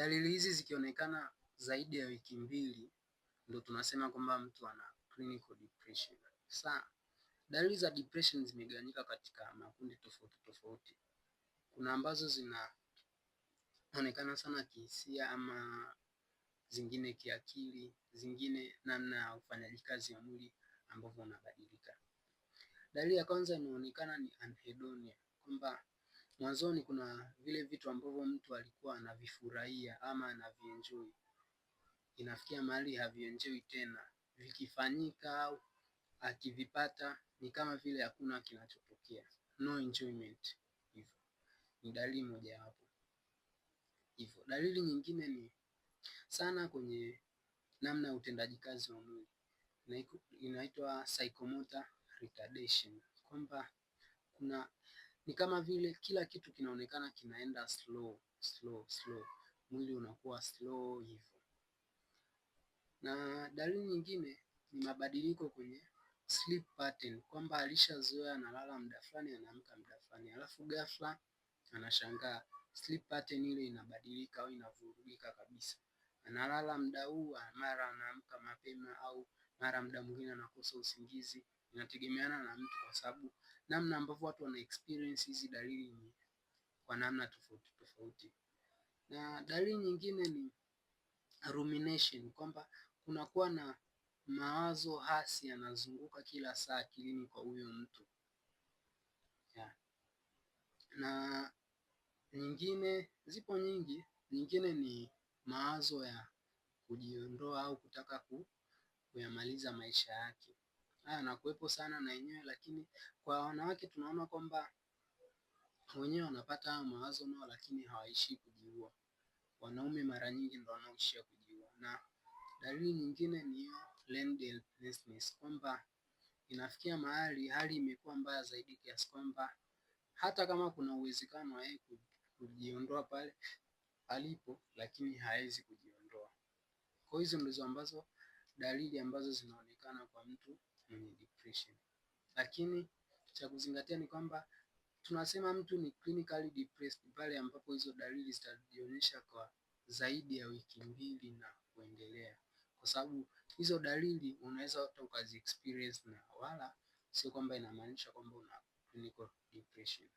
Dalili hizi zikionekana zaidi ya wiki mbili, ndio tunasema kwamba mtu ana clinical depression. Sasa dalili za depression zimegawanyika katika makundi tofauti tofauti. Kuna ambazo zinaonekana sana kihisia ama zingine kiakili, zingine namna ya ufanyaji kazi wa mwili ambavyo unabadilika. Dalili ya kwanza inaonekana ni anhedonia, kwamba mwanzoni kuna vile vitu ambavyo mtu alikuwa anavifurahia ama anavienjoy, inafikia mahali havienjoy tena. Vikifanyika au akivipata ni kama vile hakuna kinachotokea, no enjoyment. Hivyo ni dalili mojawapo. Hivyo dalili nyingine ni sana kwenye namna ya utendaji kazi wa mwili, inaitwa psychomotor retardation, kwamba ni kama vile kila kitu kinaonekana kinaenda slow, mwili unakuwa slow hivyo. Na dalili nyingine ni mabadiliko kwenye sleep pattern, kwamba alishazoea analala muda fulani anaamka muda fulani, alafu ghafla anashangaa sleep pattern ile inabadilika au inavurugika kabisa. Analala muda huu, mara anaamka mapema, au mara muda mwingine anakosa usingizi. Inategemeana na mtu, kwa sababu namna ambavyo watu wana experience hizi dalili ni kwa namna tofauti tofauti. Na dalili nyingine ni rumination, kwamba kunakuwa na mawazo hasi yanazunguka kila saa akilini kwa huyo mtu. Na nyingine, zipo nyingi, nyingine ni mawazo ya kujiondoa au kutaka kuyamaliza maisha yake. Haya yanakuwepo sana na yenyewe, lakini kwa wanawake tunaona kwamba wenyewe wanapata haya mawazo nao, lakini hawaishii kujiua. Wanaume mara nyingi ndio wanaoishia kujiua. Na dalili nyingine ni learned helplessness, kwamba inafikia mahali hali imekuwa mbaya zaidi kiasi kwamba hata kama kuna uwezekano wa yeye kujiondoa pale alipo, lakini hawezi kujiondoa. Kwa hizo ndizo ambazo dalili ambazo zinaonekana kwa mtu mwenye depression. Lakini cha kuzingatia ni kwamba tunasema mtu ni clinically depressed pale ambapo hizo dalili zitajionyesha kwa zaidi ya wiki mbili na kuendelea, kwa sababu hizo dalili unaweza hata ukazi experience na wala sio kwamba inamaanisha kwamba una clinical depression.